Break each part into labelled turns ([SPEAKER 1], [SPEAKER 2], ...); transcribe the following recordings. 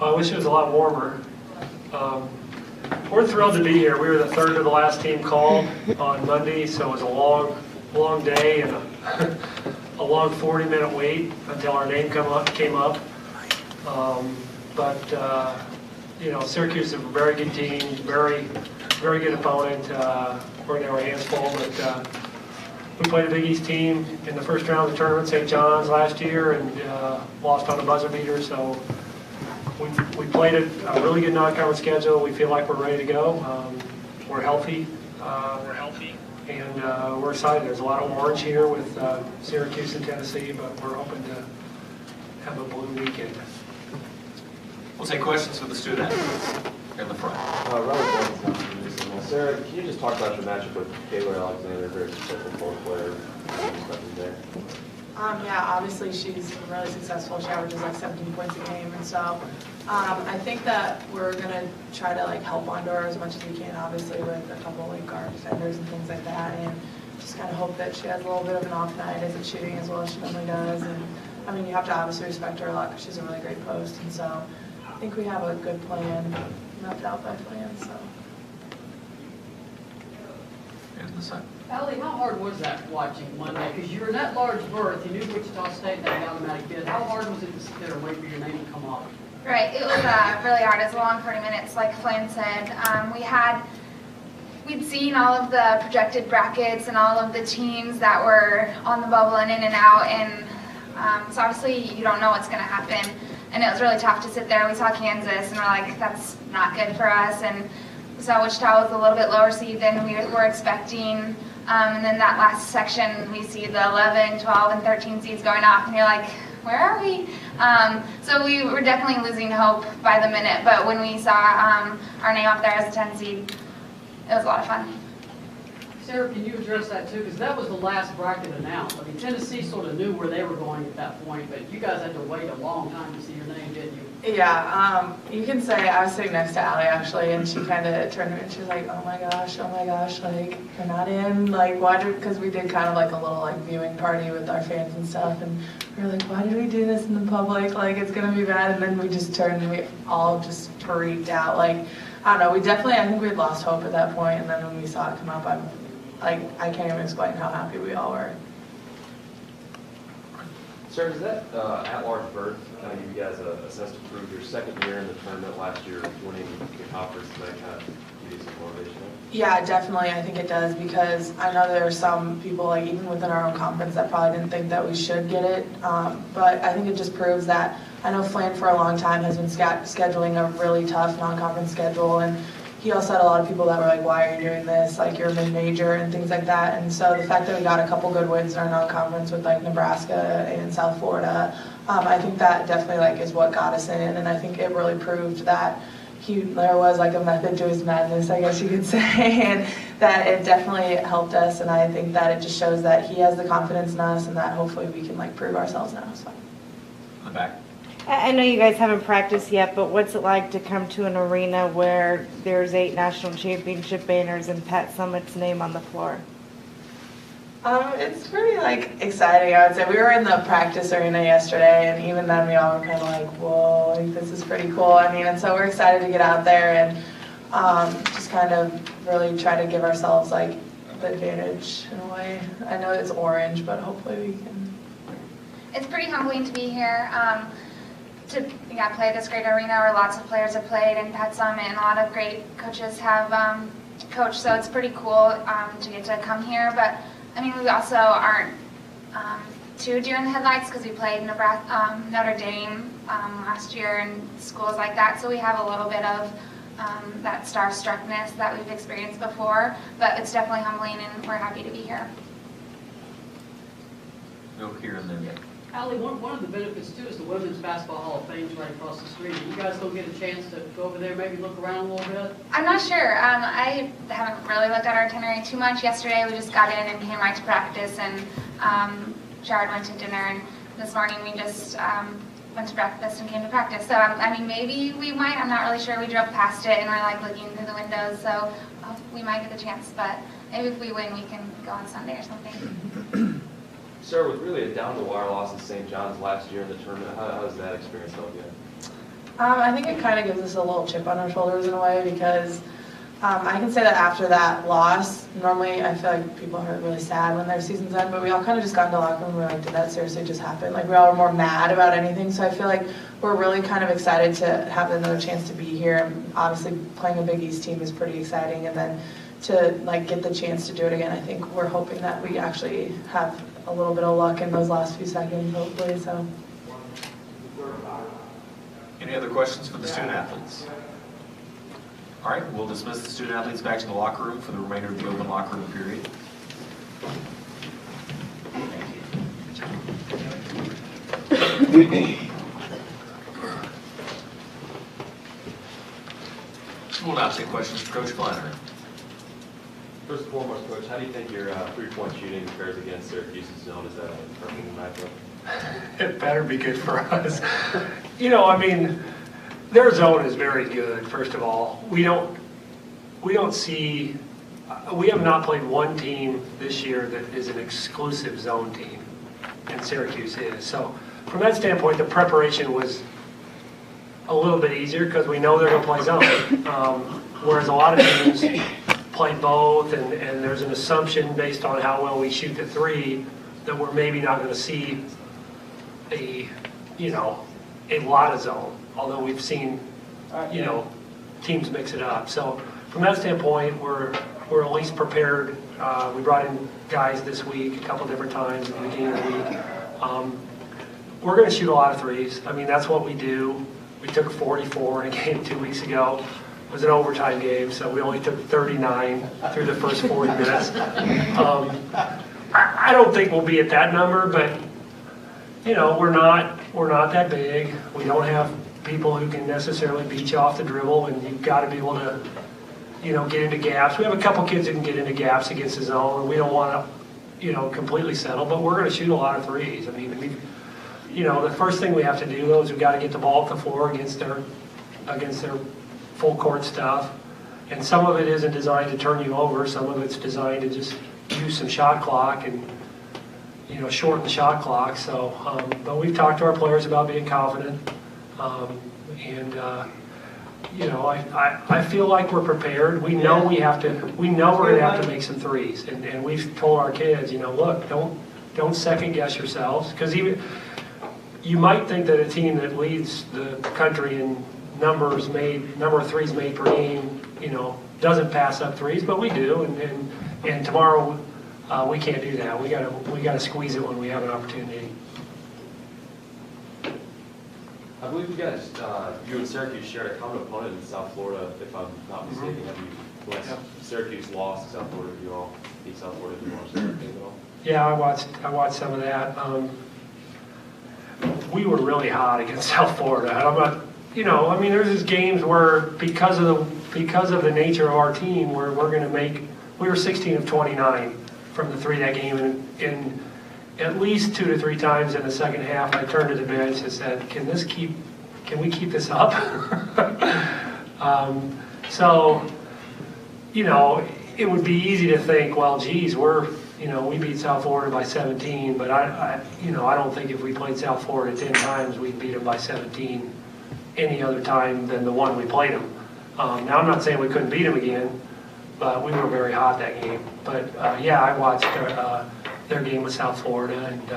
[SPEAKER 1] I wish it was a lot warmer. We're thrilled to be here. We were the third to the last team called on Monday, so it was a long day and a long 40-minute wait until our name came up. Syracuse is a very good team, very good opponent. We're going to have our hands full, but we played a Big East team in the first round of the tournament, St. John's last year, and lost on a buzzer beater. So we played a really good non-conference schedule. We feel like we're ready to go. We're healthy. And we're excited. There's a lot of orange here with Syracuse and Tennessee, but we're hoping to have a blue weekend.
[SPEAKER 2] We'll take questions for the student in the front.
[SPEAKER 3] Sarah, can you just talk about your matchup with Taylor Alexander, very successful ball player? There?
[SPEAKER 4] Yeah, obviously she's really successful. She averages like 17 points a game, and so I think that we're gonna try to like help onto her as much as we can, obviously with a couple like guard defenders and things like that, and just kind of hope that she has a little bit of an off night, isn't shooting as well as she normally does. And I mean, you have to obviously respect her a lot because she's a really great post, and so I think we have a good plan mapped out by plan. So.
[SPEAKER 2] And the side.
[SPEAKER 5] Allie, how hard was that watching Monday? Because you were in that large berth, you knew Wichita State and that automatic bid. How hard was it to sit there and wait for your name to come up?
[SPEAKER 6] Right, it was really hard. It was a long 40 minutes, like Flan said. We'd seen all of the projected brackets and all of the teams that were on the bubble and in and out, and so obviously you don't know what's going to happen. And it was really tough to sit there. We saw Kansas, and we're like, that's not good for us. And we saw Wichita was a little bit lower seed than we were expecting. And then that last section, we see the 11, 12, and 13 seeds going off, and you're like, where are we? So we were definitely losing hope by the minute, but when we saw our name up there as a 10 seed, it was a lot of fun.
[SPEAKER 5] Sarah, can you address that too? Because that was the last bracket announced. I mean, Tennessee sort of knew where they were going at that point, but you guys had to wait a long time to see your name, didn't you?
[SPEAKER 4] Yeah, you can say I was sitting next to Allie actually, and she kind of turned to me and she was like, oh my gosh, like, you're not in, like, why did, because we did kind of like a little like viewing party with our fans and stuff, and we were like, why did we do this in the public, like, it's gonna be bad, and then we just turned and we all just freaked out, like, I don't know, I think we had lost hope at that point, and then when we saw it come up, I can't even explain how happy we all were.
[SPEAKER 3] Sir, is that at-large berth kind of give you guys a sense to prove your second year in the tournament last year, winning the conference, and that kind of give you some motivation?
[SPEAKER 4] Yeah, definitely. I think it does because I know there are some people, like even within our own conference, that probably didn't think that we should get it. But I think it just proves that I know Flan for a long time has been scheduling a really tough non-conference schedule, and he also had a lot of people that were like, why are you doing this? Like, you're a mid-major and things like that. And so the fact that we got a couple good wins in our non-conference with like Nebraska and South Florida, I think that definitely like is what got us in. And I think it really proved that there was like a method to his madness, I guess you could say, and that it definitely helped us. And I think that it just shows that he has the confidence in us, and that hopefully we can like prove ourselves now. So.
[SPEAKER 2] In the back.
[SPEAKER 7] I know you guys haven't practiced yet, but what's it like to come to an arena where there's 8 national championship banners and Pat Summitt's name on the floor?
[SPEAKER 4] It's pretty like exciting, I would say. We were in the practice arena yesterday, and even then we all were kind of like, whoa, like this is pretty cool. I mean, and so we're excited to get out there and just kind of really try to give ourselves like the advantage in a way. I know it's orange, but hopefully we can.
[SPEAKER 6] It's pretty humbling to be here. To play this great arena where lots of players have played, and Pat Summitt and a lot of great coaches have coached, so it's pretty cool to get to come here. But I mean, we also aren't too deer in the headlights because we played Notre Dame last year and schools like that, so we have a little bit of that starstruckness that we've experienced before, but it's definitely humbling, and we're happy to be here.
[SPEAKER 2] Go here and then.
[SPEAKER 5] Allie, one of the benefits too is the Women's Basketball Hall of Fame's right across the street. You guys don't get a chance to go over there, maybe look around a little bit?
[SPEAKER 6] I'm not sure. I haven't really looked at our itinerary too much. Yesterday we just got in and came right to practice, and showered, went to dinner, and this morning we just went to breakfast and came to practice. So I mean, maybe we might. I'm not really sure. We drove past it and we're like looking through the windows, so we might get the chance. But maybe if we win, we can go on Sunday or something.
[SPEAKER 3] Sir, with really a down-the-wire loss in St. John's last year in the tournament, how has that experience felt yet?
[SPEAKER 4] I think it kind of gives us a little chip on our shoulders in a way because I can say that after that loss, normally I feel like people are really sad when their season's end, but we all kind of just got into the locker room and we were like, did that seriously just happen? Like we all were more mad about anything, so I feel like we're really kind of excited to have another chance to be here. And obviously playing a Big East team is pretty exciting, and then to like get the chance to do it again, I think we're hoping that we actually have a little bit of luck in those last few seconds, hopefully, so.
[SPEAKER 2] Any other questions for the student athletes? All right, we'll dismiss the student athletes back to the locker room for the remainder of the open locker room period. We'll now take questions for Coach Flannery.
[SPEAKER 3] First and foremost, Coach, how do you think your three-point shooting compares against Syracuse's zone? Is that a perfect matchup?
[SPEAKER 1] It better be good for us. You know, I mean, their zone is very good, first of all. We have not played one team this year that is an exclusive zone team, and Syracuse is. So from that standpoint, the preparation was a little bit easier because we know they're going to play zone. Whereas a lot of teams play both, and there's an assumption based on how well we shoot the three that we're maybe not going to see a lot of zone, although we've seen, teams mix it up. So from that standpoint, we're at least prepared. We brought in guys this week a couple different times at the beginning of the week. We're going to shoot a lot of threes. I mean, that's what we do. We took 44 in a game 2 weeks ago. It was an overtime game, so we only took 39 through the first 40 minutes. I don't think we'll be at that number, but we're not that big. We don't have people who can necessarily beat you off the dribble, and you've got to be able to, get into gaps. We have a couple kids who can get into gaps against the zone, and we don't want to, completely settle, but we're going to shoot a lot of threes. I mean, the first thing we have to do, though, is we've got to get the ball at the floor against their full court stuff. And some of it isn't designed to turn you over. Some of it's designed to just use some shot clock and, shorten the shot clock. So, but we've talked to our players about being confident. I feel like we're prepared. We know we're going to have to make some threes. And we've told our kids, look, don't second guess yourselves. Because you might think that a team that leads the country in number of threes made per game, doesn't pass up threes, but we do. And tomorrow we can't do that. We got to squeeze it when we have an opportunity.
[SPEAKER 3] I believe you guys, you and Syracuse shared a common opponent in South Florida, if I'm not mistaken. Have you, when Syracuse lost South Florida, you all beat South Florida? Did you watch that game at all?
[SPEAKER 1] Yeah, I watched some of that. We were really hot against South Florida. I'm not, there's just games where because of the nature of our team, where we were 16 of 29 from the three that game, and at least 2 to 3 times in the second half, I turned to the bench and said, "Can we keep this up?" It would be easy to think, well, geez, we beat South Florida by 17, but I don't think if we played South Florida 10 times, we'd beat them by 17 any other time than the one we played them. Now, I'm not saying we couldn't beat them again, but we were very hot that game. But I watched their game with South Florida, and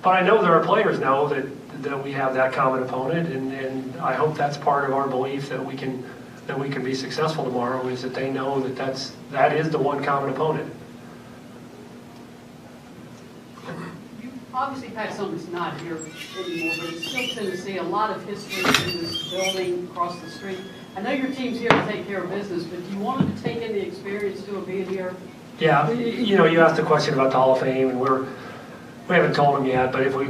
[SPEAKER 1] but I know that our players know that we have that common opponent, and I hope that's part of our belief that we can be successful tomorrow, is that they know that is the one common opponent.
[SPEAKER 5] You obviously had something that's not here anymore, but it's still Tennessee, a lot of history in this building across the street. I know your team's here to take care of business, but do you want them to take in the experience too of being here?
[SPEAKER 1] Yeah, you asked a question about the Hall of Fame, and we haven't told them yet, but if we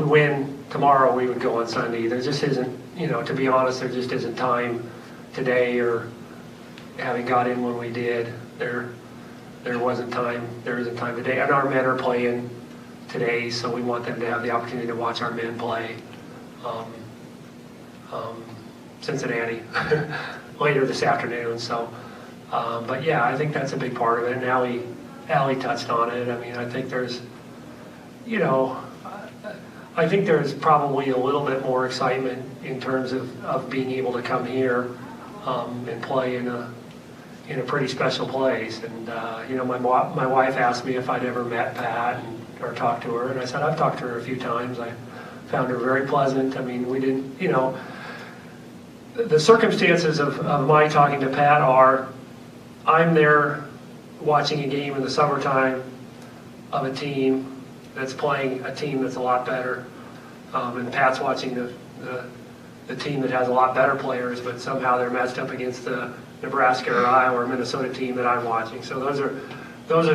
[SPEAKER 1] win tomorrow, we would go on Sunday. There just isn't, to be honest, there just isn't time today, or having got in when we did, there isn't time today. And our men are playing today, so we want them to have the opportunity to watch our men play Cincinnati later this afternoon. So, but yeah, I think that's a big part of it. And Allie touched on it. I mean, I think there's, I think there's probably a little bit more excitement in terms of being able to come here and play in a pretty special place. And my wife asked me if I'd ever met Pat or talked to her, and I said I've talked to her a few times. I found her very pleasant. I mean, we didn't, the circumstances of my talking to Pat are, I'm there watching a game in the summertime of a team that's playing a team that's a lot better, and Pat's watching the team that has a lot better players, but somehow they're matched up against the Nebraska or Iowa or Minnesota team that I'm watching. So those are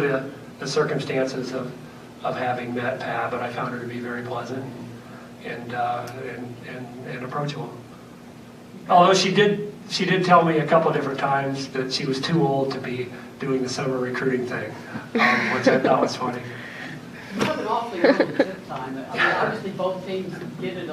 [SPEAKER 1] the circumstances of having met Pat, but I found her to be very pleasant and approachable. Although she did tell me a couple of different times that she was too old to be doing the summer recruiting thing, which I thought was funny.
[SPEAKER 5] You have an awfully early tip time. I mean, obviously, both teams get it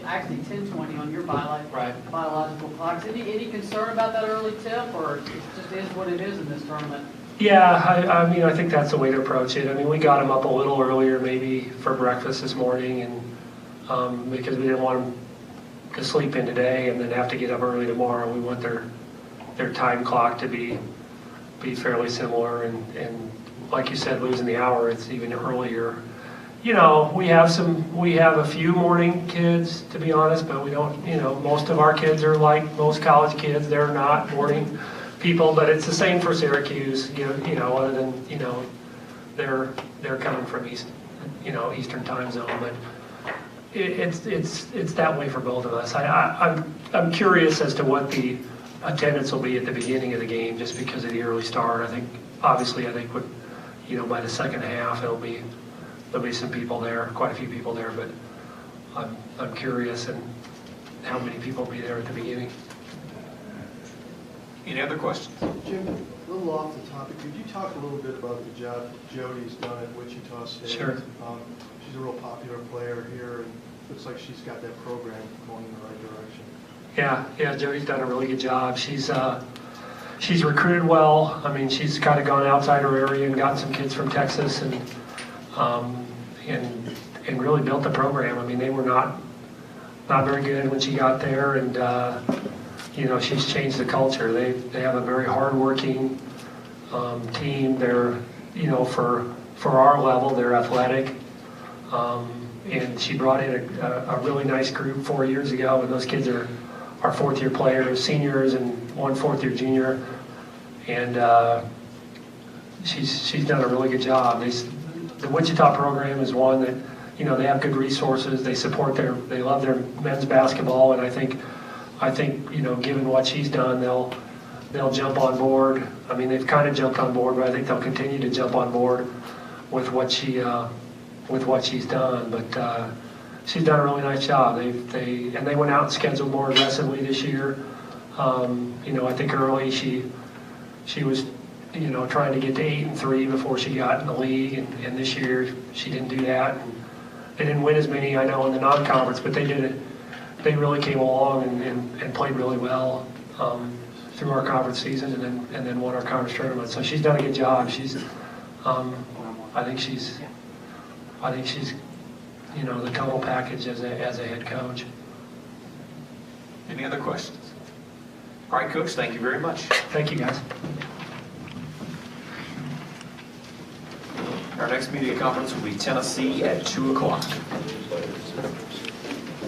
[SPEAKER 5] actually 10:20 on your biological clocks. Any concern about that early tip, or it just is what it is in this tournament?
[SPEAKER 1] Yeah, I mean, I think that's the way to approach it. I mean, we got them up a little earlier maybe for breakfast this morning, and because we didn't want them to sleep in today and then have to get up early tomorrow. We want their time clock to be fairly similar, and like you said, losing the hour, it's even earlier. We have a few morning kids, to be honest, but we don't, most of our kids are like most college kids. They're not morning people, but it's the same for Syracuse, other than, they're coming from Eastern time zone, but it's that way for both of us. I'm curious as to what the attendance will be at the beginning of the game, just because of the early start. I think by the second half there'll be some people there, quite a few people there, but I'm curious and how many people will be there at the beginning.
[SPEAKER 2] Any other questions?
[SPEAKER 8] Jim, a little off the topic, could you talk a little bit about the job Jody's done at Wichita State?
[SPEAKER 1] Sure.
[SPEAKER 8] She's a real popular player here, and looks like she's got that program going in the right direction.
[SPEAKER 1] Yeah, Jody's done a really good job. She's recruited well. I mean, she's kind of gone outside her area and gotten some kids from Texas and really built the program. I mean, they were not very good when she got there, and she's changed the culture. They have a very hardworking team. They're for our level, they're athletic. And she brought in a really nice group 4 years ago, and those kids are fourth-year players, seniors, and one fourth-year junior. And she's done a really good job. The Wichita program is one that, they have good resources. They love their men's basketball, and I think given what she's done, they'll jump on board. I mean, they've kind of jumped on board, but I think they'll continue to jump on board with what she's done. But she's done a really nice job. They went out and scheduled more aggressively this year. I think early she was trying to get to 8-3 before she got in the league, and this year she didn't do that. And they didn't win as many, I know, in the non-conference, but they did it. They really came along and played really well through our conference season, and then won our conference tournament. So she's done a good job. I think she's the total package as a head coach.
[SPEAKER 2] Any other questions? All right, Coach, thank you very much.
[SPEAKER 1] Thank you, guys.
[SPEAKER 2] Our next media conference will be Tennessee at 2 o'clock.